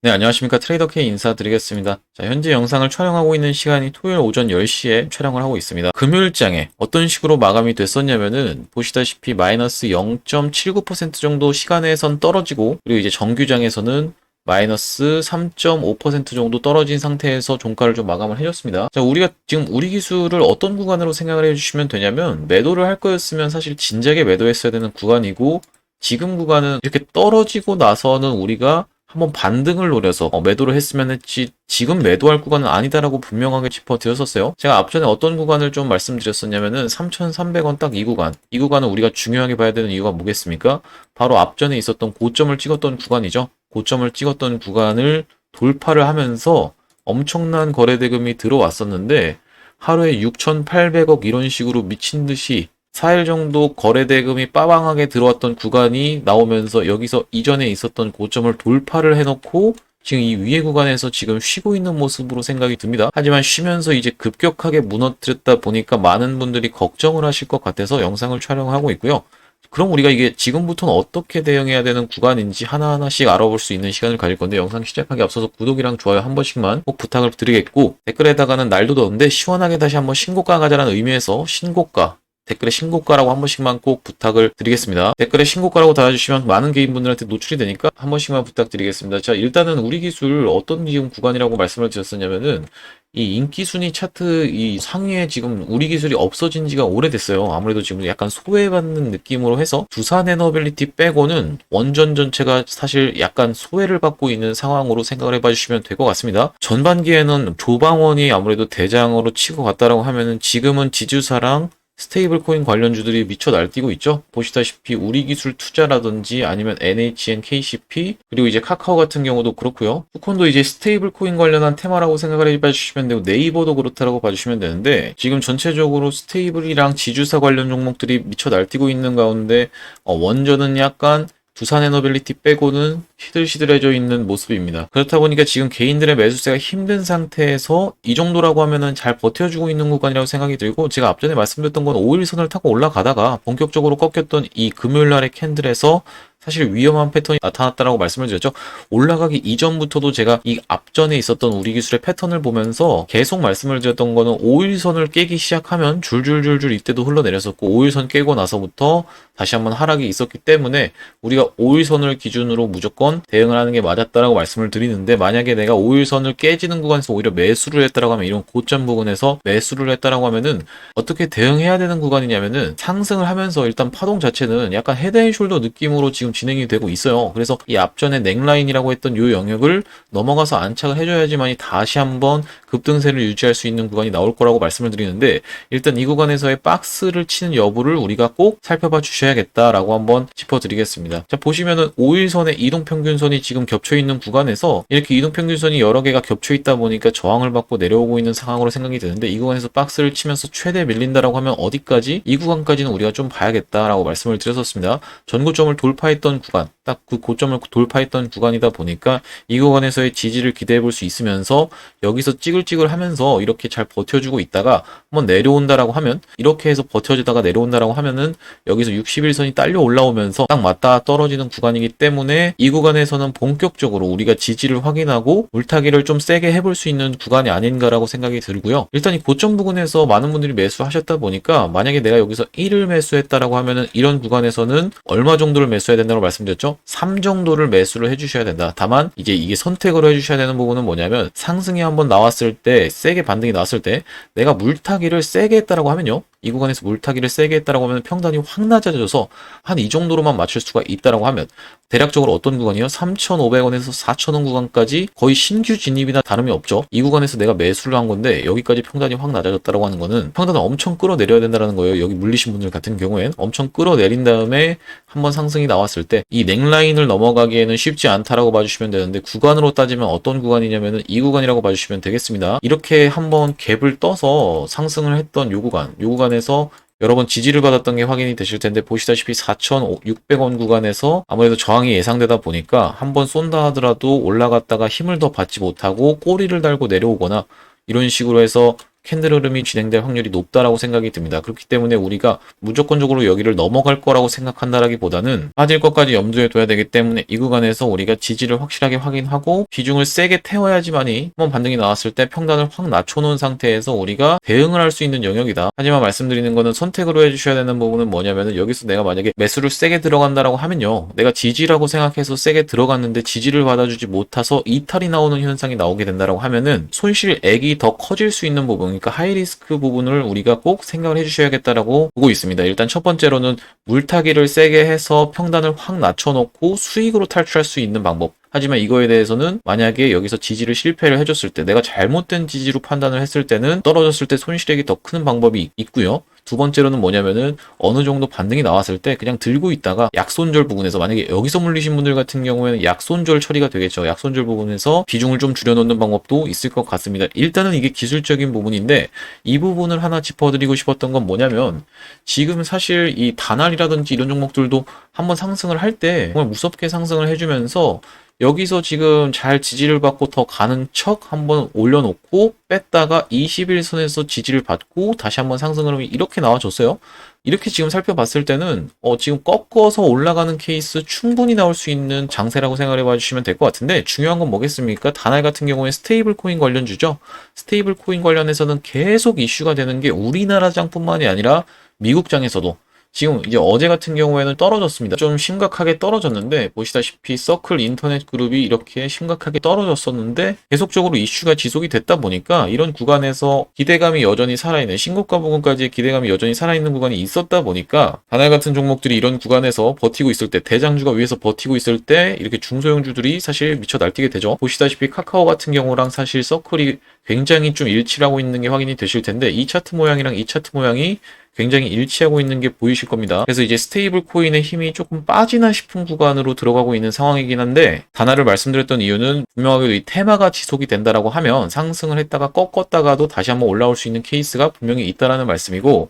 네, 안녕하십니까. 트레이더 K 인사드리겠습니다. 자, 현재 영상을 촬영하고 있는 시간이 토요일 오전 10시에 촬영을 하고 있습니다. 금요일장에 어떤 식으로 마감이 됐었냐면은 보시다시피 마이너스 0.79% 정도 시간에선 떨어지고, 그리고 이제 정규장에서는 마이너스 3.5% 정도 떨어진 상태에서 종가를 좀 마감을 해줬습니다. 자, 우리가 지금 우리 기술을 어떤 구간으로 생각을 해주시면 되냐면, 매도를 할 거였으면 사실 진작에 매도했어야 되는 구간이고, 지금 구간은 이렇게 떨어지고 나서는 우리가 한번 반등을 노려서 매도를 했으면 했지, 지금 매도할 구간은 아니다라고 분명하게 짚어드렸었어요. 제가 앞전에 어떤 구간을 좀 말씀드렸었냐면은 3,300원 딱 이 구간, 이 구간은 우리가 중요하게 봐야 되는 이유가 뭐겠습니까? 바로 앞전에 있었던 고점을 찍었던 구간이죠. 고점을 찍었던 구간을 돌파를 하면서 엄청난 거래 대금이 들어왔었는데, 하루에 6,800억 이런 식으로 미친 듯이 4일 정도 거래 대금이 빠방하게 들어왔던 구간이 나오면서 여기서 이전에 있었던 고점을 돌파를 해놓고 지금 이 위에 구간에서 지금 쉬고 있는 모습으로 생각이 듭니다. 하지만 쉬면서 이제 급격하게 무너뜨렸다 보니까 많은 분들이 걱정을 하실 것 같아서 영상을 촬영하고 있고요. 그럼 우리가 이게 지금부터는 어떻게 대응해야 되는 구간인지 하나하나씩 알아볼 수 있는 시간을 가질 건데, 영상 시작하기 앞서서 구독이랑 좋아요 한 번씩만 꼭 부탁을 드리겠고, 댓글에다가는 날도 더운데 시원하게 다시 한번 신고가 가자라는 의미에서 신고가, 댓글에 신고가라고 한 번씩만 꼭 부탁을 드리겠습니다. 댓글에 신고가라고 달아주시면 많은 개인분들한테 노출이 되니까 한 번씩만 부탁드리겠습니다. 자, 일단은 우리 기술 어떤 지금 구간이라고 말씀을 드렸었냐면은, 이 인기순위 차트 이 상위에 지금 우리 기술이 없어진 지가 오래됐어요. 아무래도 지금 약간 소외받는 느낌으로 해서 두산 에너빌리티 빼고는 원전 전체가 사실 약간 소외를 받고 있는 상황으로 생각을 해봐 주시면 될 것 같습니다. 전반기에는 조방원이 아무래도 대장으로 치고 갔다라고 하면은, 지금은 지주사랑 스테이블 코인 관련주들이 미쳐 날뛰고 있죠. 보시다시피 우리기술 투자라든지 아니면 NHN, KCP, 그리고 이제 카카오 같은 경우도 그렇고요. 쿠콘도 이제 스테이블 코인 관련한 테마라고 생각을 해봐주시면 되고, 네이버도 그렇다라고 봐주시면 되는데, 지금 전체적으로 스테이블이랑 지주사 관련 종목들이 미쳐 날뛰고 있는 가운데 원전은 약간 두산 에너빌리티 빼고는 시들시들해져 있는 모습입니다. 그렇다 보니까 지금 개인들의 매수세가 힘든 상태에서 이 정도라고 하면은 잘 버텨주고 있는 구간이라고 생각이 들고, 제가 앞전에 말씀드렸던 건 5일선을 타고 올라가다가 본격적으로 꺾였던 이 금요일날의 캔들에서 사실 위험한 패턴이 나타났다라고 말씀을 드렸죠. 올라가기 이전부터도 제가 이 앞전에 있었던 우리 기술의 패턴을 보면서 계속 말씀을 드렸던 거는, 5일선을 깨기 시작하면 줄줄줄줄 이때도 흘러내렸었고, 5일선 깨고 나서부터 다시 한번 하락이 있었기 때문에 우리가 5일선을 기준으로 무조건 대응을 하는 게 맞았다라고 말씀을 드리는데, 만약에 내가 5일선을 깨지는 구간에서 오히려 매수를 했다라고 하면, 이런 고점 부분에서 매수를 했다라고 하면은 어떻게 대응해야 되는 구간이냐면은, 상승을 하면서 일단 파동 자체는 약간 헤드앤숄더 느낌으로 지금 진행이 되고 있어요. 그래서 이 앞전에 넥라인이라고 했던 요 영역을 넘어가서 안착을 해줘야지만이 다시 한번 급등세를 유지할 수 있는 구간이 나올 거라고 말씀을 드리는데, 일단 이 구간에서의 박스를 치는 여부를 우리가 꼭 살펴봐 주셔야겠다라고 한번 짚어드리겠습니다. 자, 보시면은 5일선의 이동평균선이 지금 겹쳐있는 구간에서 이렇게 이동평균선이 여러 개가 겹쳐있다 보니까 저항을 받고 내려오고 있는 상황으로 생각이 드는데, 이 구간에서 박스를 치면서 최대 밀린다라고 하면 어디까지? 이 구간까지는 우리가 좀 봐야겠다라고 말씀을 드렸었습니다. 전고점을 돌파했던 구간, 딱 그 고점을 돌파했던 구간이다 보니까 이 구간에서의 지지를 기대해 볼 수 있으면서, 여기서 찌글찌글 하면서 이렇게 잘 버텨주고 있다가 한번 내려온다라고 하면, 이렇게 해서 버텨주다가 내려온다라고 하면은 여기서 61선이 딸려 올라오면서 딱 맞닿아 떨어지는 구간이기 때문에, 이 구간에서는 본격적으로 우리가 지지를 확인하고 물타기를 좀 세게 해볼 수 있는 구간이 아닌가라고 생각이 들고요. 일단 이 고점 부근에서 많은 분들이 매수하셨다 보니까, 만약에 내가 여기서 1을 매수했다라고 하면은 이런 구간에서는 얼마 정도를 매수해야 된다고 말씀드렸죠? 3 정도를 매수를 해주셔야 된다. 다만 이게 선택으로 해주셔야 되는 부분은 뭐냐면, 상승이 한번 나왔을 때, 세게 반등이 나왔을 때 내가 물타기를 세게 했다라고 하면요, 이 구간에서 물타기를 세게 했다라고 하면 평단이 확 낮아져서 한 이 정도로만 맞출 수가 있다라고 하면, 대략적으로 어떤 구간이요? 3,500원에서 4,000원 구간까지 거의 신규 진입이나 다름이 없죠. 이 구간에서 내가 매수를 한 건데 여기까지 평단이 확 낮아졌다라고 하는 거는 평단을 엄청 끌어내려야 된다는 거예요. 여기 물리신 분들 같은 경우엔 엄청 끌어내린 다음에 한번 상승이 나왔을 때 이 넥라인을 넘어가기에는 쉽지 않다라고 봐주시면 되는데, 구간으로 따지면 어떤 구간이냐면은 이 구간이라고 봐주시면 되겠습니다. 이렇게 한번 갭을 떠서 상승을 했던 요 구간에서 여러 번 지지를 받았던 게 확인이 되실 텐데, 보시다시피 4,600원 구간에서 아무래도 저항이 예상되다 보니까 한번 쏜다 하더라도 올라갔다가 힘을 더 받지 못하고 꼬리를 달고 내려오거나, 이런 식으로 해서 캔들 흐름이 진행될 확률이 높다라고 생각이 듭니다. 그렇기 때문에 우리가 무조건적으로 여기를 넘어갈 거라고 생각한다라기보다는 빠질 것까지 염두에 둬야 되기 때문에 이 구간에서 우리가 지지를 확실하게 확인하고 비중을 세게 태워야지만이 한번 반등이 나왔을 때 평단을 확 낮춰놓은 상태에서 우리가 대응을 할 수 있는 영역이다. 하지만 말씀드리는 거는 선택으로 해주셔야 되는 부분은 뭐냐면은 여기서 내가 만약에 매수를 세게 들어간다라고 하면요, 내가 지지라고 생각해서 세게 들어갔는데 지지를 받아주지 못해서 이탈이 나오는 현상이 나오게 된다라고 하면은 손실액이 더 커질 수 있는 부분, 그러니까 하이리스크 부분을 우리가 꼭 생각을 해주셔야겠다라고 보고 있습니다. 일단 첫 번째로는 물타기를 세게 해서 평단을 확 낮춰놓고 수익으로 탈출할 수 있는 방법. 하지만 이거에 대해서는 만약에 여기서 지지를 실패를 해줬을 때, 내가 잘못된 지지로 판단을 했을 때는 떨어졌을 때 손실액이 더 큰 방법이 있고요. 두 번째로는 뭐냐면은 어느 정도 반등이 나왔을 때 그냥 들고 있다가 약손절 부분에서, 만약에 여기서 물리신 분들 같은 경우에는 약손절 처리가 되겠죠. 약손절 부분에서 비중을 좀 줄여놓는 방법도 있을 것 같습니다. 일단은 이게 기술적인 부분인데, 이 부분을 하나 짚어드리고 싶었던 건 뭐냐면, 지금 사실 이 다날이라든지 이런 종목들도 한번 상승을 할 때 정말 무섭게 상승을 해주면서 여기서 지금 잘 지지를 받고 더 가는 척 한번 올려놓고 뺐다가 21선에서 지지를 받고 다시 한번 상승을 하면 이렇게 나와줬어요. 이렇게 지금 살펴봤을 때는 지금 꺾어서 올라가는 케이스 충분히 나올 수 있는 장세라고 생각해 봐주시면 될 것 같은데, 중요한 건 뭐겠습니까? 다날 같은 경우에 스테이블 코인 관련주죠. 스테이블 코인 관련해서는 계속 이슈가 되는 게 우리나라장뿐만이 아니라 미국장에서도 지금 이제 어제 같은 경우에는 떨어졌습니다. 좀 심각하게 떨어졌는데, 보시다시피 서클 인터넷 그룹이 이렇게 심각하게 떨어졌었는데 계속적으로 이슈가 지속이 됐다 보니까 이런 구간에서 기대감이 여전히 살아있는, 신고가 부분까지의 기대감이 여전히 살아있는 구간이 있었다 보니까 다날 같은 종목들이 이런 구간에서 버티고 있을 때, 대장주가 위에서 버티고 있을 때 이렇게 중소형주들이 사실 미쳐 날뛰게 되죠. 보시다시피 카카오 같은 경우랑 사실 서클이 굉장히 좀 일치를 하고 있는 게 확인이 되실 텐데, 이 차트 모양이랑 이 차트 모양이 굉장히 일치하고 있는 게 보이실 겁니다. 그래서 이제 스테이블 코인의 힘이 조금 빠지나 싶은 구간으로 들어가고 있는 상황이긴 한데, 다나를 말씀드렸던 이유는 분명하게도 이 테마가 지속이 된다라고 하면 상승을 했다가 꺾었다가도 다시 한번 올라올 수 있는 케이스가 분명히 있다라는 말씀이고,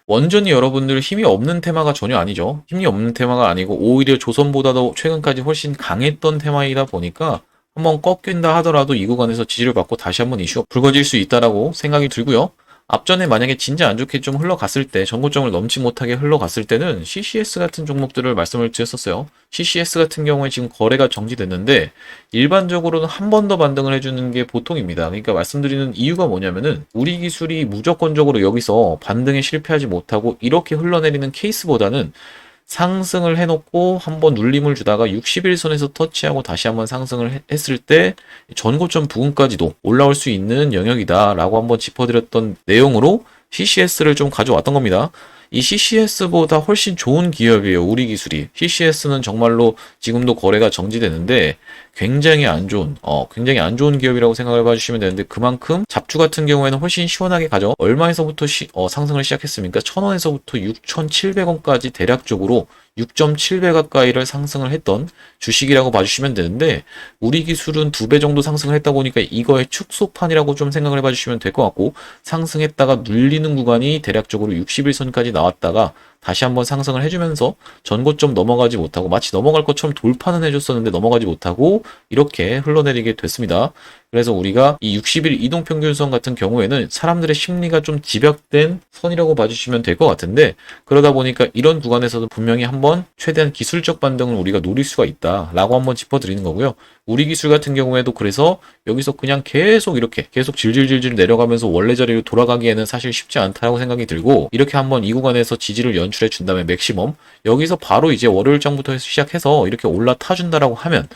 완전히 여러분들 힘이 없는 테마가 전혀 아니죠. 힘이 없는 테마가 아니고 오히려 조선보다도 최근까지 훨씬 강했던 테마이다 보니까 한번 꺾인다 하더라도 이 구간에서 지지를 받고 다시 한번 이슈가 불거질 수 있다라고 생각이 들고요. 앞전에 만약에 진짜 안 좋게 좀 흘러갔을 때, 전고점을 넘지 못하게 흘러갔을 때는 CCS 같은 종목들을 말씀을 드렸었어요. CCS 같은 경우에 지금 거래가 정지됐는데 일반적으로는 한 번 더 반등을 해주는 게 보통입니다. 그러니까 말씀드리는 이유가 뭐냐면은, 우리 기술이 무조건적으로 여기서 반등에 실패하지 못하고 이렇게 흘러내리는 케이스보다는 상승을 해놓고 한번 눌림을 주다가 61선에서 터치하고 다시 한번 상승을 했을 때 전고점 부근까지도 올라올 수 있는 영역이다 라고 한번 짚어드렸던 내용으로 CCS를 좀 가져왔던 겁니다. 이 CCS보다 훨씬 좋은 기업이에요, 우리 기술이. CCS는 정말로 지금도 거래가 정지되는데 굉장히 안 좋은 기업이라고 생각을 해봐주시면 되는데, 그만큼 잡주 같은 경우에는 훨씬 시원하게 가죠. 얼마에서부터 상승을 시작했습니까? 1,000원에서부터 6,700원까지 대략적으로 6.7배 가까이를 상승을 했던 주식이라고 봐주시면 되는데, 우리 기술은 2배 정도 상승을 했다 보니까 이거의 축소판이라고 좀 생각을 해봐주시면 될 것 같고, 상승했다가 눌리는 구간이 대략적으로 61선까지 나왔다가 다시 한번 상승을 해주면서 전고점 넘어가지 못하고, 마치 넘어갈 것처럼 돌파는 해줬었는데 넘어가지 못하고 이렇게 흘러내리게 됐습니다. 그래서 우리가 이 60일 이동평균선 같은 경우에는 사람들의 심리가 좀 집약된 선이라고 봐주시면 될 것 같은데, 그러다 보니까 이런 구간에서도 분명히 한번 최대한 기술적 반등을 우리가 노릴 수가 있다라고 한번 짚어드리는 거고요. 우리 기술 같은 경우에도 그래서 여기서 그냥 계속 이렇게 계속 질질질질 내려가면서 원래 자리로 돌아가기에는 사실 쉽지 않다고 생각이 들고, 이렇게 한번 이 구간에서 지지를 연출해 준 다음에 맥시멈, 여기서 바로 이제 월요일장부터 시작해서 이렇게 올라타준다라고 하면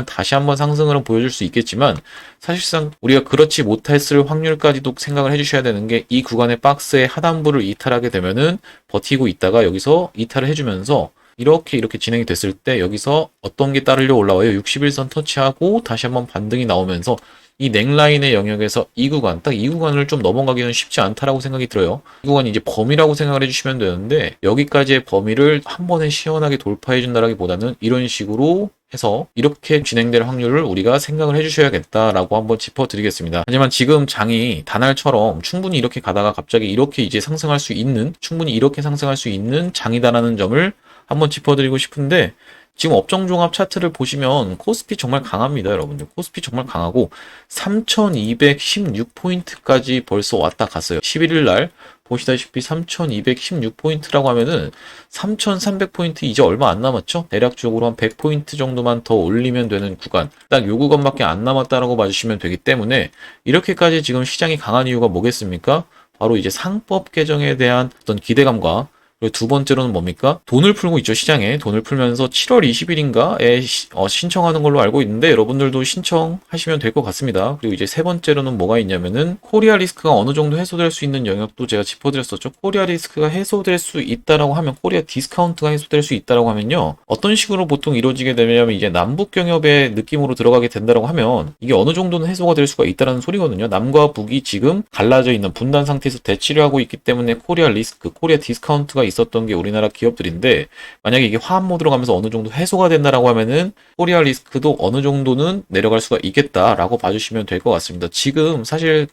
다시 한번 상승을 보여줄 수 있겠지만, 사실상 우리가 그렇지 못했을 확률까지도 생각을 해주셔야 되는 게, 이 구간의 박스의 하단부를 이탈하게 되면은 버티고 있다가 여기서 이탈을 해주면서 이렇게 진행이 됐을 때 여기서 어떤 게 따르려 올라와요. 61선 터치하고 다시 한번 반등이 나오면서 이 넥라인의 영역에서 이 구간, 딱 이 구간을 좀 넘어가기는 쉽지 않다라고 생각이 들어요. 이 구간이 이제 범위라고 생각을 해주시면 되는데, 여기까지의 범위를 한 번에 시원하게 돌파해 준다라기보다는 이런 식으로 해서 이렇게 진행될 확률을 우리가 생각을 해주셔야겠다라고 한번 짚어드리겠습니다. 하지만 지금 장이 다날처럼 충분히 이렇게 가다가 갑자기 이렇게 이제 상승할 수 있는, 충분히 이렇게 상승할 수 있는 장이다라는 점을 한번 짚어드리고 싶은데, 지금 업종종합 차트를 보시면 코스피 정말 강합니다, 여러분들. 코스피 정말 강하고 3216포인트까지 벌써 왔다 갔어요. 11일 날 보시다시피 3216포인트라고 하면은 3300포인트 이제 얼마 안 남았죠? 대략적으로 한 100포인트 정도만 더 올리면 되는 구간. 딱 요 구간밖에 안 남았다라고 봐주시면 되기 때문에 이렇게까지 지금 시장이 강한 이유가 뭐겠습니까? 바로 이제 상법 개정에 대한 어떤 기대감과 그리고 두 번째로는 뭡니까? 돈을 풀고 있죠, 시장에. 돈을 풀면서 7월 20일인가에 신청하는 걸로 알고 있는데 여러분들도 신청하시면 될 것 같습니다. 그리고 이제 세 번째로는 뭐가 있냐면은 코리아 리스크가 어느 정도 해소될 수 있는 영역도 제가 짚어드렸었죠. 코리아 리스크가 해소될 수 있다라고 하면, 코리아 디스카운트가 해소될 수 있다라고 하면요. 어떤 식으로 보통 이루어지게 되냐면 이제 남북 경협의 느낌으로 들어가게 된다라고 하면 이게 어느 정도는 해소가 될 수가 있다라는 소리거든요. 남과 북이 지금 갈라져 있는 분단 상태에서 대치를 하고 있기 때문에 코리아 리스크, 코리아 디스카운트가 있었던 게 우리나라 기업들인데, 만약에 이게 화합 모드로 가면서 어느 정도 해소가 된다라고 하면은 코리아 리스크도 어느 정도는 내려갈 수가 있겠다라고 봐주시면 될 것 같습니다. 지금 사실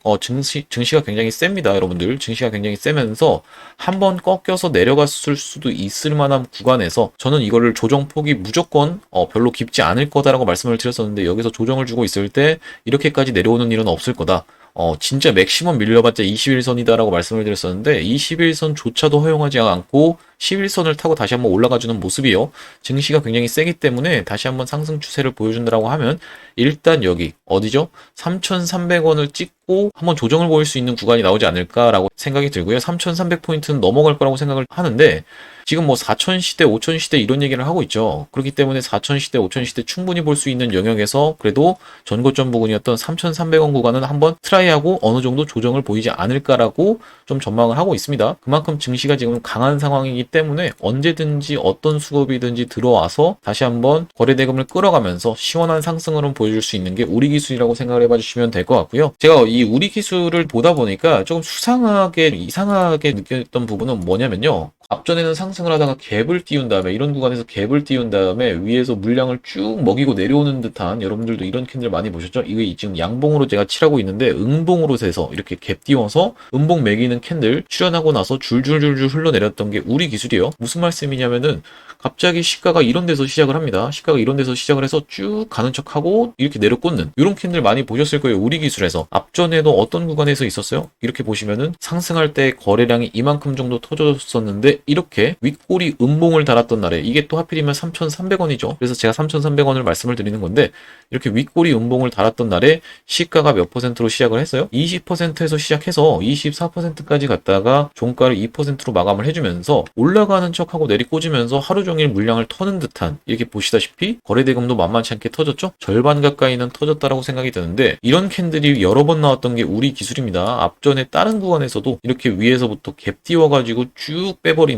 증시가 굉장히 셉니다, 여러분들. 증시가 굉장히 세면서 한번 꺾여서 내려갔을 수도 있을 만한 구간에서 저는 이거를 조정폭이 무조건 별로 깊지 않을 거다라고 말씀을 드렸었는데, 여기서 조정을 주고 있을 때 이렇게까지 내려오는 일은 없을 거다. 진짜 맥시멈 밀려봤자 21선이다라고 말씀을 드렸었는데 21선조차도 허용하지 않고 11선을 타고 다시 한번 올라가주는 모습이요. 증시가 굉장히 세기 때문에 다시 한번 상승 추세를 보여준다라고 하면 일단 여기 어디죠? 3,300원을 찍고 한번 조정을 보일 수 있는 구간이 나오지 않을까라고 생각이 들고요. 3,300포인트는 넘어갈 거라고 생각을 하는데 지금 뭐 4,000시대, 5,000시대 이런 얘기를 하고 있죠. 그렇기 때문에 4,000시대, 5,000시대 충분히 볼 수 있는 영역에서 그래도 전고점 부근이었던 3,300원 구간은 한번 트라이하고 어느 정도 조정을 보이지 않을까라고 좀 전망을 하고 있습니다. 그만큼 증시가 지금 강한 상황이기 때문에 언제든지 어떤 수급이든지 들어와서 다시 한번 거래대금을 끌어가면서 시원한 상승으로 보여줄 수 있는 게 우리 기술이라고 생각을 해봐 주시면 될 것 같고요. 제가 이 우리 기술을 보다 보니까 조금 수상하게, 이상하게 느꼈던 부분은 뭐냐면요. 앞전에는 상승을 하다가 갭을 띄운 다음에, 이런 구간에서 갭을 띄운 다음에 위에서 물량을 쭉 먹이고 내려오는 듯한, 여러분들도 이런 캔들 많이 보셨죠? 이게 지금 양봉으로 제가 칠하고 있는데 음봉으로 세서 이렇게 갭 띄워서 음봉 매기는 캔들 출현하고 나서 줄줄줄줄 흘러내렸던 게 우리 기술이에요. 무슨 말씀이냐면은 갑자기 시가가 이런 데서 시작을 합니다. 시가가 이런 데서 시작을 해서 쭉 가는 척하고 이렇게 내려꽂는 이런 캔들 많이 보셨을 거예요. 우리 기술에서. 앞전에도 어떤 구간에서 있었어요? 이렇게 보시면은 상승할 때 거래량이 이만큼 정도 터졌었는데 이렇게 윗꼬리 음봉을 달았던 날에, 이게 또 하필이면 3,300원이죠. 그래서 제가 3,300원을 말씀을 드리는 건데, 이렇게 윗꼬리 음봉을 달았던 날에 시가가 몇 퍼센트로 시작을 했어요? 20%에서 시작해서 24%까지 갔다가 종가를 2%로 마감을 해주면서 올라가는 척하고 내리꽂으면서 하루 종일 물량을 터는 듯한, 이렇게 보시다시피 거래대금도 만만치 않게 터졌죠? 절반 가까이는 터졌다라고 생각이 드는데, 이런 캔들이 여러 번 나왔던 게 우리 기술입니다. 앞전에 다른 구간에서도 이렇게 위에서부터 갭 띄워가지고 쭉 빼버리는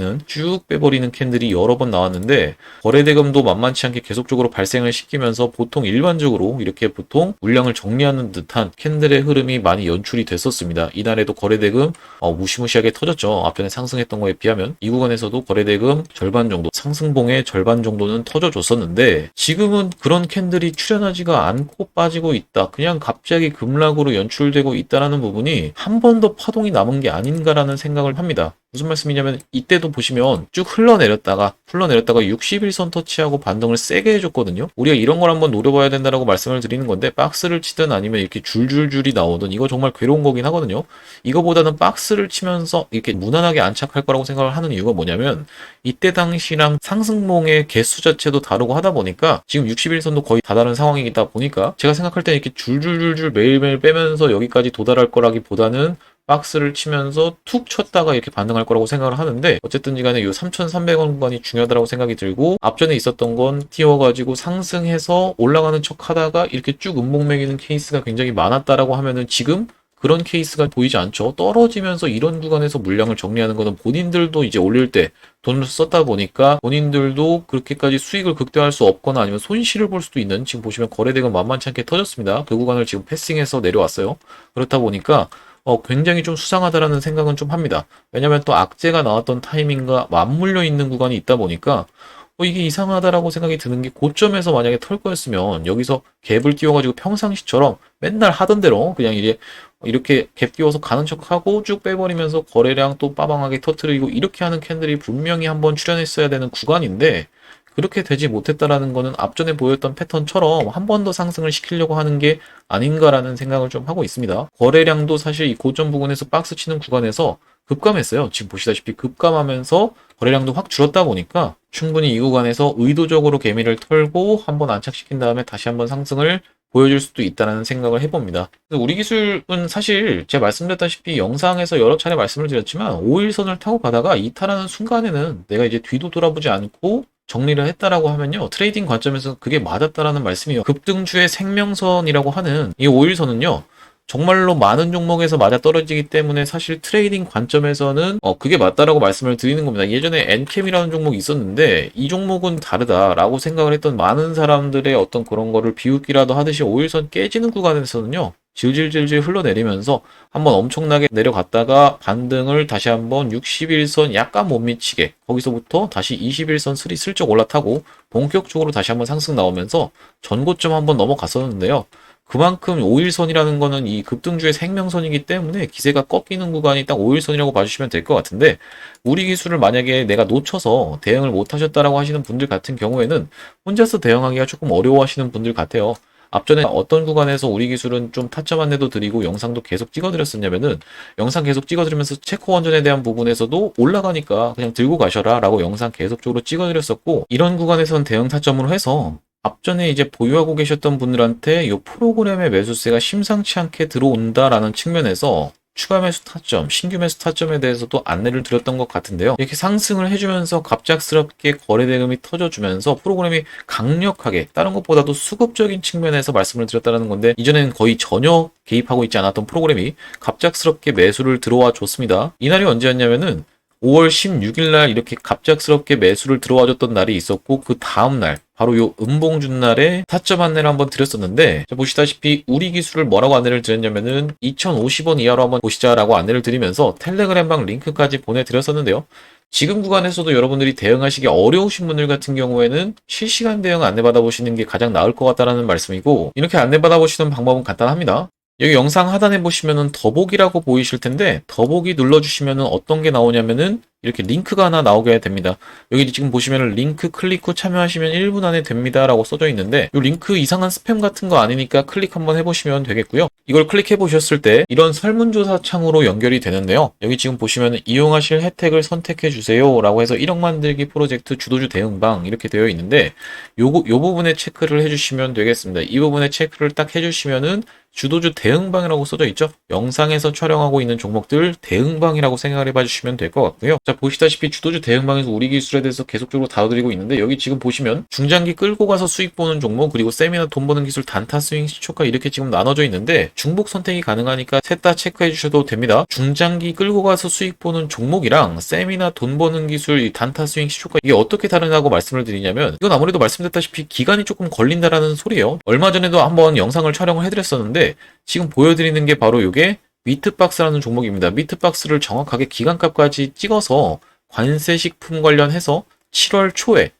캔들이 여러 번 나왔는데, 거래대금도 만만치 않게 계속적으로 발생을 시키면서 보통 일반적으로 이렇게 보통 물량을 정리하는 듯한 캔들의 흐름이 많이 연출이 됐었습니다. 이날에도 거래대금 무시무시하게 터졌죠. 앞전에 상승했던 거에 비하면 이 구간에서도 거래대금 절반 정도, 상승봉의 절반 정도는 터져줬었는데, 지금은 그런 캔들이 출현하지가 않고 빠지고 있다. 그냥 갑자기 급락으로 연출되고 있다라는 부분이 한 번 더 파동이 남은 게 아닌가라는 생각을 합니다. 무슨 말씀이냐면 이때도 보시면 쭉 흘러내렸다가 61선 터치하고 반등을 세게 해줬거든요. 우리가 이런 걸 한번 노려봐야 된다라고 말씀을 드리는 건데, 박스를 치든 아니면 이렇게 줄줄줄이 나오든 이거 정말 괴로운 거긴 하거든요. 이거보다는 박스를 치면서 이렇게 무난하게 안착할 거라고 생각을 하는 이유가 뭐냐면, 이때 당시랑 상승봉의 개수 자체도 다르고 하다 보니까 지금 61선도 거의 다다른 상황이다 보니까 제가 생각할 때는 이렇게 줄줄줄줄 매일매일 빼면서 여기까지 도달할 거라기보다는 박스를 치면서 툭 쳤다가 이렇게 반등할 거라고 생각을 하는데, 어쨌든 간에 이 3,300원 구간이 중요하다고 생각이 들고, 앞전에 있었던 건 띄워가지고 상승해서 올라가는 척 하다가 이렇게 쭉 음봉 매기는 케이스가 굉장히 많았다라고 하면은 지금 그런 케이스가 보이지 않죠. 떨어지면서 이런 구간에서 물량을 정리하는 거는 본인들도 이제 올릴 때 돈을 썼다 보니까 본인들도 그렇게까지 수익을 극대화할 수 없거나 아니면 손실을 볼 수도 있는, 지금 보시면 거래대금 만만치 않게 터졌습니다. 그 구간을 지금 패싱해서 내려왔어요. 그렇다 보니까 굉장히 좀 수상하다라는 생각은 좀 합니다. 왜냐면 또 악재가 나왔던 타이밍과 맞물려 있는 구간이 있다 보니까 이게 이상하다라고 생각이 드는 게, 고점에서 만약에 털 거였으면 여기서 갭을 띄워가지고 평상시처럼 맨날 하던 대로 그냥 이제 이렇게 갭 띄워서 가는 척하고 쭉 빼버리면서 거래량 또 빠방하게 터트리고 이렇게 하는 캔들이 분명히 한번 출현했어야 되는 구간인데, 그렇게 되지 못했다라는 거는 앞전에 보였던 패턴처럼 한 번 더 상승을 시키려고 하는 게 아닌가라는 생각을 좀 하고 있습니다. 거래량도 사실 이 고점 부근에서 박스 치는 구간에서 급감했어요. 지금 보시다시피 급감하면서 거래량도 확 줄었다 보니까 충분히 이 구간에서 의도적으로 개미를 털고 한번 안착시킨 다음에 다시 한번 상승을 보여줄 수도 있다는 생각을 해봅니다. 우리 기술은 사실 제가 말씀드렸다시피 영상에서 여러 차례 말씀을 드렸지만 5일선을 타고 가다가 이탈하는 순간에는 내가 이제 뒤도 돌아보지 않고 정리를 했다라고 하면요, 트레이딩 관점에서 그게 맞았다라는 말씀이에요. 급등주의 생명선이라고 하는 이 5일선은요, 정말로 많은 종목에서 맞아 떨어지기 때문에 사실 트레이딩 관점에서는 그게 맞다라고 말씀을 드리는 겁니다. 예전에 엔캠이라는 종목이 있었는데 이 종목은 다르다라고 생각을 했던 많은 사람들의 어떤 그런 거를 비웃기라도 하듯이 5일선 깨지는 구간에서는요, 질질질질 흘러내리면서 한번 엄청나게 내려갔다가 반등을 다시 한번 61선 약간 못 미치게 거기서부터 다시 21선 슬이 슬쩍 올라타고 본격적으로 다시 한번 상승 나오면서 전고점 한번 넘어갔었는데요. 그만큼 5일선이라는 거는 이 급등주의 생명선이기 때문에 기세가 꺾이는 구간이 딱 5일선이라고 봐주시면 될 것 같은데, 우리 기술을 만약에 내가 놓쳐서 대응을 못 하셨다라고 하시는 분들 같은 경우에는 혼자서 대응하기가 조금 어려워하시는 분들 같아요. 앞전에 어떤 구간에서 우리 기술은 좀 타점 안내도 드리고 영상도 계속 찍어드렸었냐면은, 영상 계속 찍어드리면서 체코 원전에 대한 부분에서도 올라가니까 그냥 들고 가셔라 라고 영상 계속적으로 찍어드렸었고, 이런 구간에서는 대응 타점으로 해서 앞전에 이제 보유하고 계셨던 분들한테 이 프로그램의 매수세가 심상치 않게 들어온다라는 측면에서 추가 매수 타점, 신규 매수 타점에 대해서도 안내를 드렸던 것 같은데요. 이렇게 상승을 해주면서 갑작스럽게 거래 대금이 터져주면서 프로그램이 강력하게 다른 것보다도 수급적인 측면에서 말씀을 드렸다는 건데, 이전에는 거의 전혀 개입하고 있지 않았던 프로그램이 갑작스럽게 매수를 들어와 줬습니다. 이날이 언제였냐면은 5월 16일 날 이렇게 갑작스럽게 매수를 들어와 줬던 날이 있었고, 그 다음날 바로 요 음봉준 날에 타점 안내를 한번 드렸었는데, 보시다시피 우리 기술을 뭐라고 안내를 드렸냐면은 2050원 이하로 한번 보시자라고 안내를 드리면서 텔레그램방 링크까지 보내드렸었는데요. 지금 구간에서도 여러분들이 대응하시기 어려우신 분들 같은 경우에는 실시간 대응 안내받아 보시는 게 가장 나을 것 같다는 말씀이고, 이렇게 안내받아 보시는 방법은 간단합니다. 여기 영상 하단에 보시면은 더보기라고 보이실 텐데, 더보기 눌러주시면은 어떤 게 나오냐면은 이렇게 링크가 하나 나오게 됩니다. 여기 지금 보시면은 링크 클릭 후 참여하시면 1분 안에 됩니다 라고 써져 있는데, 이 링크 이상한 스팸 같은 거 아니니까 클릭 한번 해보시면 되겠고요. 이걸 클릭해 보셨을 때 이런 설문조사 창으로 연결이 되는데요. 여기 지금 보시면은 이용하실 혜택을 선택해 주세요 라고 해서 1억 만들기 프로젝트 주도주 대응방 이렇게 되어 있는데, 요 부분에 체크를 해주시면 되겠습니다. 이 부분에 체크를 딱 해주시면은 주도주 대응방이라고 써져 있죠. 영상에서 촬영하고 있는 종목들 대응방이라고 생각을 해봐 주시면 될 것 같고요. 자, 보시다시피 주도주 대응방에서 우리 기술에 대해서 계속적으로 다뤄드리고 있는데, 여기 지금 보시면 중장기 끌고 가서 수익 보는 종목, 그리고 세미나 돈 버는 기술, 단타 스윙 시초가 이렇게 지금 나눠져 있는데, 중복 선택이 가능하니까 셋 다 체크해 주셔도 됩니다. 중장기 끌고 가서 수익 보는 종목이랑 세미나 돈 버는 기술, 이 단타 스윙 시초가 이게 어떻게 다르냐고 말씀을 드리냐면, 이건 아무래도 말씀드렸다시피 기간이 조금 걸린다라는 소리예요. 얼마 전에도 한번 영상을 촬영을 해드렸었는데, 지금 보여드리는 게 바로 이게 미트박스라는 종목입니다. 미트박스를 정확하게 기간값까지 찍어서 관세식품 관련해서 7월 초에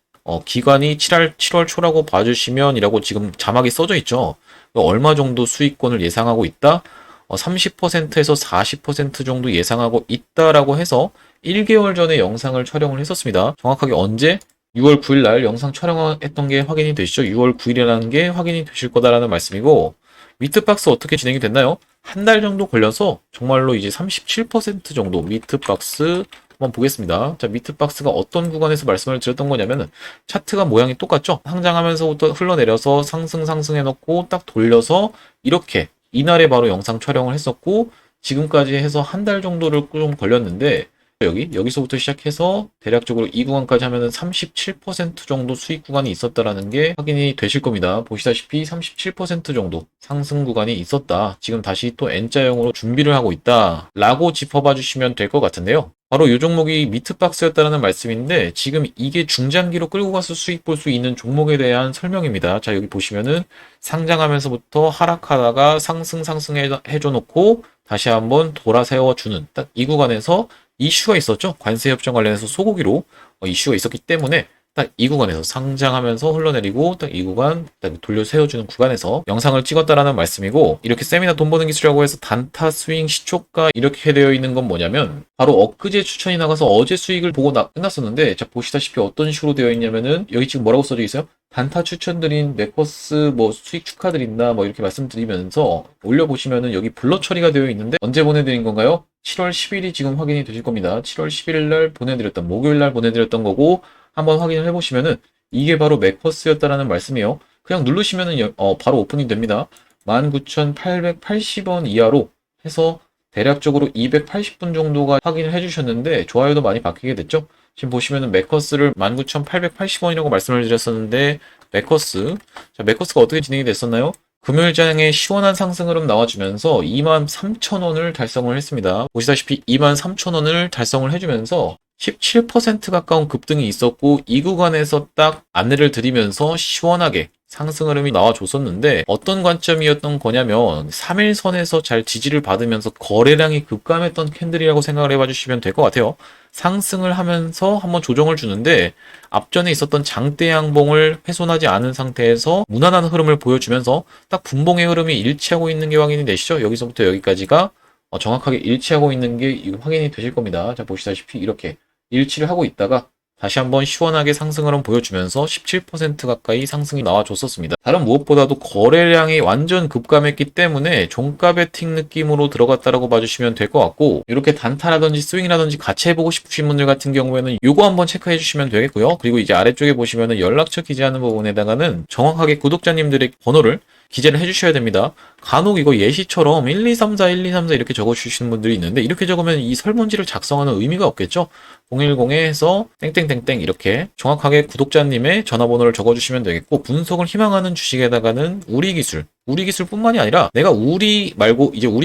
기간이 7월 초라고 봐주시면 이라고 지금 자막이 써져 있죠. 얼마 정도 수익권을 예상하고 있다? 30%에서 40% 정도 예상하고 있다라고 해서 1개월 전에 영상을 촬영을 했었습니다. 정확하게 언제? 6월 9일 날 영상 촬영했던 게 확인이 되시죠? 6월 9일이라는 게 확인이 되실 거다라는 말씀이고, 미트박스 어떻게 진행이 됐나요? 한 달 정도 걸려서 정말로 이제 37% 정도 미트박스 한번 보겠습니다. 자, 미트박스가 어떤 구간에서 말씀을 드렸던 거냐면은 차트가 모양이 똑같죠? 상장하면서부터 흘러내려서 상승해놓고 딱 돌려서 이렇게 이날에 바로 영상 촬영을 했었고, 지금까지 해서 한 달 정도를 좀 걸렸는데, 여기서부터 시작해서 대략적으로 이 구간까지 하면은 37% 정도 수익 구간이 있었다라는 게 확인이 되실 겁니다. 보시다시피 37% 정도 상승 구간이 있었다. 지금 다시 또 N자형으로 준비를 하고 있다 라고 짚어봐 주시면 될 것 같은데요. 바로 이 종목이 미트박스였다는 말씀인데, 지금 이게 중장기로 끌고 가서 수익 볼 수 있는 종목에 대한 설명입니다. 자, 여기 보시면은 상장하면서부터 하락하다가 상승해줘 놓고 다시 한번 돌아 세워주는 딱 이 구간에서 이슈가 있었죠. 관세 협정 관련해서 소고기로 이슈가 있었기 때문에 딱 이 구간에서 상장하면서 흘러내리고 딱 이 구간 딱 돌려 세워주는 구간에서 영상을 찍었다라는 말씀이고, 이렇게 세미나 돈 버는 기술이라고 해서 단타 스윙 시초가 이렇게 되어 있는 건 뭐냐면 바로 엊그제 추천이 나가서 어제 수익을 보고 끝났었는데, 자 보시다시피 어떤 식으로 되어 있냐면은 여기 지금 뭐라고 써져 있어요? 단타 추천드린 맥커스 뭐 수익 축하드린다 뭐 이렇게 말씀드리면서 올려보시면은 여기 블러 처리가 되어 있는데 언제 보내드린 건가요? 7월 10일이 지금 확인이 되실 겁니다. 7월 11일 날 보내드렸던, 목요일 날 보내드렸던 거고, 한번 확인을 해보시면은 이게 바로 맥커스였다라는 말씀이에요. 그냥 누르시면은 바로 오픈이 됩니다. 19,880원 이하로 해서 대략적으로 280분 정도가 확인을 해주셨는데 좋아요도 많이 바뀌게 됐죠. 지금 보시면은 맥커스를 19,880원이라고 말씀을 드렸었는데, 맥커스가 어떻게 진행이 됐었나요? 금요일장에 시원한 상승 흐름 나와주면서 23,000원을 달성을 했습니다. 보시다시피 23,000원을 달성을 해주면서 17% 가까운 급등이 있었고, 이 구간에서 딱 안내를 드리면서 시원하게 상승 흐름이 나와줬었는데, 어떤 관점이었던 거냐면 3일선에서 잘 지지를 받으면서 거래량이 급감했던 캔들이라고 생각을 해봐 주시면 될 것 같아요. 상승을 하면서 한번 조정을 주는데 앞전에 있었던 장대 양봉을 훼손하지 않은 상태에서 무난한 흐름을 보여주면서 딱 분봉의 흐름이 일치하고 있는 게 확인이 되시죠? 여기서부터 여기까지가 정확하게 일치하고 있는 게 확인이 되실 겁니다. 자 보시다시피 이렇게 일치를 하고 있다가 다시 한번 시원하게 상승을 한번 보여주면서 17% 가까이 상승이 나와줬었습니다. 다른 무엇보다도 거래량이 완전 급감했기 때문에 종가 베팅 느낌으로 들어갔다라고 봐주시면 될 것 같고, 이렇게 단타라든지 스윙이라든지 같이 해보고 싶으신 분들 같은 경우에는 이거 한번 체크해 주시면 되겠고요. 그리고 이제 아래쪽에 보시면은 연락처 기재하는 부분에다가는 정확하게 구독자님들의 번호를 기재를 해주셔야 됩니다. 간혹 이거 예시처럼 1234, 1234 이렇게 적어주시는 분들이 있는데, 이렇게 적으면 이 설문지를 작성하는 의미가 없겠죠? 010에서 땡땡땡땡 이렇게 정확하게 구독자님의 전화번호를 적어주시면 되겠고, 분석을 희망하는 주식에다가는 우리기술뿐만이 아니라 내가 우리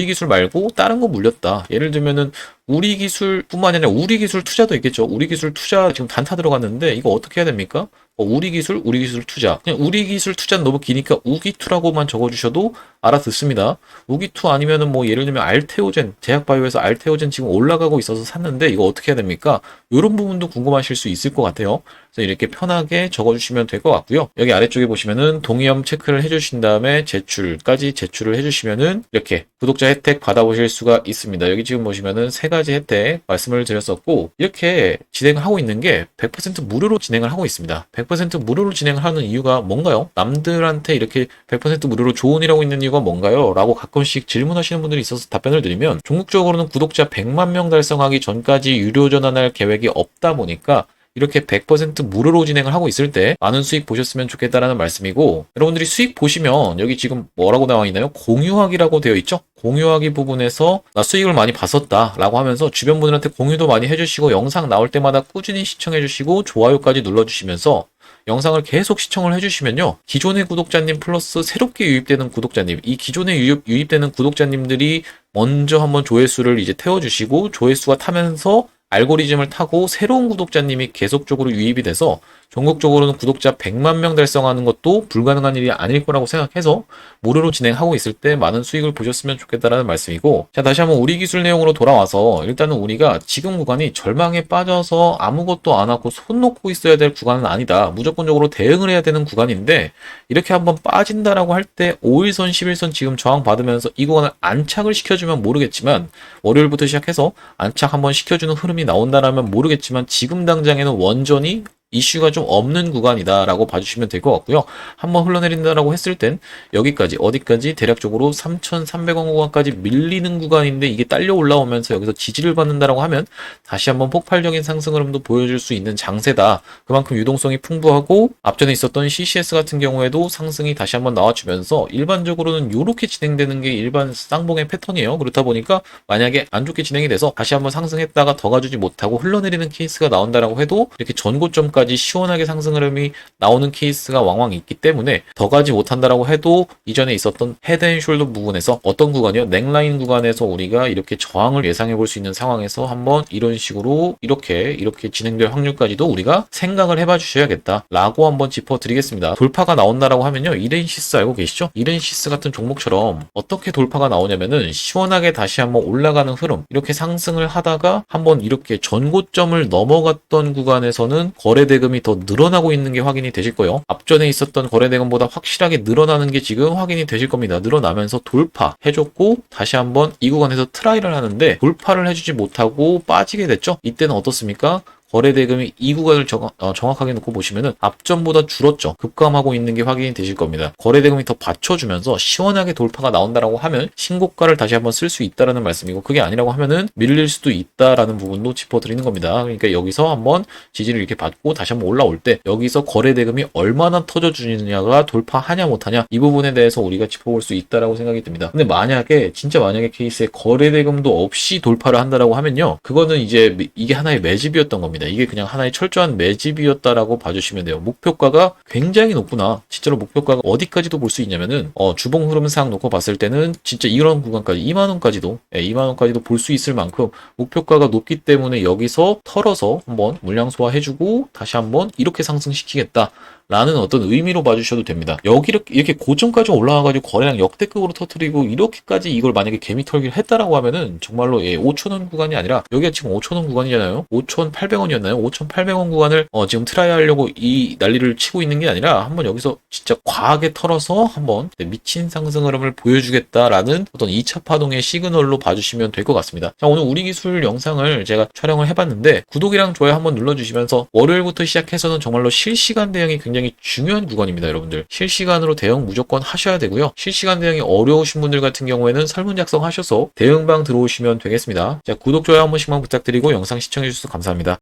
기술 말고 다른 거 물렸다. 예를 들면은 우리기술뿐만이 아니라 우리기술 투자도 있겠죠. 우리기술 투자 지금 단타 들어갔는데 이거 어떻게 해야 됩니까? 우리기술 투자. 그냥 우리기술 투자는 너무 기니까 우기투라고만 적어주셔도 알아듣습니다. 우기투 아니면은 뭐 예를 들면 알테오젠, 제약바이오에서 알테오젠 지금 올라가고 있어서 샀는데 이거 어떻게 해야 됩니까? 이런 부분도 궁금하실 수 있을 것 같아요. 그래서 이렇게 편하게 적어주시면 될 것 같고요. 여기 아래쪽에 보시면은 동의엄 체크를 해주신 다음에 제출을 해주시면은 이렇게 구독자 혜택 받아보실 수가 있습니다. 여기 지금 보시면은 세 가지 혜택 말씀을 드렸었고, 이렇게 진행을 하고 있는 게 100% 무료로 진행을 하고 있습니다. 100% 무료로 진행을 하는 이유가 뭔가요? 남들한테 이렇게 100% 무료로 조언이라고 있는 이유가 뭔가요? 라고 가끔씩 질문하시는 분들이 있어서 답변을 드리면, 궁극적으로는 구독자 100만 명 달성하기 전까지 유료 전환할 계획이 없다 보니까 이렇게 100% 무료로 진행을 하고 있을 때 많은 수익 보셨으면 좋겠다라는 말씀이고, 여러분들이 수익 보시면 여기 지금 뭐라고 나와 있나요? 공유하기라고 되어 있죠? 공유하기 부분에서 나 수익을 많이 봤었다 라고 하면서 주변 분들한테 공유도 많이 해주시고, 영상 나올 때마다 꾸준히 시청해주시고 좋아요까지 눌러주시면서 영상을 계속 시청을 해주시면요, 기존의 구독자님 플러스 새롭게 유입되는 구독자님, 이 기존에 유입되는 구독자님들이 먼저 한번 조회수를 이제 태워주시고, 조회수가 타면서 알고리즘을 타고 새로운 구독자님이 계속적으로 유입이 돼서 전국적으로는 구독자 100만 명 달성하는 것도 불가능한 일이 아닐 거라고 생각해서 무료로 진행하고 있을 때 많은 수익을 보셨으면 좋겠다라는 말씀이고, 자 다시 한번 우리 기술 내용으로 돌아와서, 일단은 우리가 지금 구간이 절망에 빠져서 아무것도 안 하고 손 놓고 있어야 될 구간은 아니다. 무조건적으로 대응을 해야 되는 구간인데, 이렇게 한번 빠진다라고 할 때 5일선, 11선 지금 저항 받으면서 이 구간을 안착을 시켜주면 모르겠지만, 월요일부터 시작해서 안착 한번 시켜주는 흐름이 나온다라면 모르겠지만, 지금 당장에는 원전이 이슈가 좀 없는 구간이다라고 봐주시면 될 것 같고요. 한번 흘러내린다라고 했을 땐 여기까지, 어디까지? 대략적으로 3,300원 구간까지 밀리는 구간인데, 이게 딸려 올라오면서 여기서 지지를 받는다라고 하면 다시 한번 폭발적인 상승 흐름도 보여줄 수 있는 장세다. 그만큼 유동성이 풍부하고, 앞전에 있었던 CCS 같은 경우에도 상승이 다시 한번 나와주면서 일반적으로는 이렇게 진행되는 게 일반 쌍봉의 패턴이에요. 그렇다 보니까 만약에 안 좋게 진행이 돼서 다시 한번 상승했다가 더 가주지 못하고 흘러내리는 케이스가 나온다라고 해도, 이렇게 전고점까지 시원하게 상승 흐름이 나오는 케이스가 왕왕 있기 때문에 더 가지 못한다라고 해도, 이전에 있었던 헤드앤숄더 부분에서 어떤 구간이요? 넥라인 구간에서 우리가 이렇게 저항을 예상해 볼 수 있는 상황에서 한번 이런 식으로 이렇게 진행될 확률까지도 우리가 생각을 해봐 주셔야겠다 라고 한번 짚어드리겠습니다. 돌파가 나온다라고 하면요, 이렌시스 알고 계시죠? 이렌시스 같은 종목처럼 어떻게 돌파가 나오냐면은 시원하게 다시 한번 올라가는 흐름, 이렇게 상승을 하다가 한번 이렇게 전고점을 넘어갔던 구간에서는 거래 거래대금이 더 늘어나고 있는 게 확인이 되실 거예요. 앞전에 있었던 거래대금보다 확실하게 늘어나는 게 지금 확인이 되실 겁니다. 늘어나면서 돌파해줬고 다시 한번 이 구간에서 트라이를 하는데 돌파를 해주지 못하고 빠지게 됐죠. 이때는 어떻습니까? 거래대금이 이 구간을 정확하게 놓고 보시면은 앞전보다 줄었죠. 급감하고 있는 게 확인이 되실 겁니다. 거래대금이 더 받쳐주면서 시원하게 돌파가 나온다라고 하면 신고가를 다시 한번 쓸 수 있다라는 말씀이고, 그게 아니라고 하면은 밀릴 수도 있다라는 부분도 짚어드리는 겁니다. 그러니까 여기서 한번 지지를 이렇게 받고 다시 한번 올라올 때 여기서 거래대금이 얼마나 터져주느냐가 돌파하냐 못하냐, 이 부분에 대해서 우리가 짚어볼 수 있다라고 생각이 듭니다. 근데 만약에 진짜 만약에 케이스에 거래대금도 없이 돌파를 한다라고 하면요, 그거는 이제 이게 하나의 매집이었던 겁니다. 이게 그냥 하나의 철저한 매집이었다라고 봐주시면 돼요. 목표가가 굉장히 높구나. 진짜로 목표가가 어디까지도 볼 수 있냐면은 주봉 흐름상 놓고 봤을 때는 진짜 이런 구간까지 2만원까지도 2만원까지도 볼 수 있을 만큼 목표가가 높기 때문에 여기서 털어서 한번 물량 소화해주고 다시 한번 이렇게 상승시키겠다 라는 어떤 의미로 봐주셔도 됩니다. 여기 이렇게 고점까지 올라와가지고 거래량 역대급으로 터뜨리고 이렇게까지 이걸 만약에 개미 털기를 했다라고 하면은 정말로 5,000원 구간이 아니라 여기가 지금 5,000원 구간이잖아요. 5,800원이었나요? 5,800원 구간을 지금 트라이 하려고 이 난리를 치고 있는 게 아니라 한번 여기서 진짜 과하게 털어서 한번 미친 상승 흐름을 보여주겠다라는 어떤 2차 파동의 시그널로 봐주시면 될 것 같습니다. 자, 오늘 우리 기술 영상을 제가 촬영을 해봤는데 구독이랑 좋아요 한번 눌러주시면서 월요일부터 시작해서는 정말로 실시간 대응이 굉장히 중요한 구간입니다. 여러분들 실시간으로 대응 무조건 하셔야 되고요. 실시간 대응이 어려우신 분들 같은 경우에는 설문 작성하셔서 대응방 들어오시면 되겠습니다. 자, 구독, 좋아요 한 번씩만 부탁드리고 영상 시청해주셔서 감사합니다.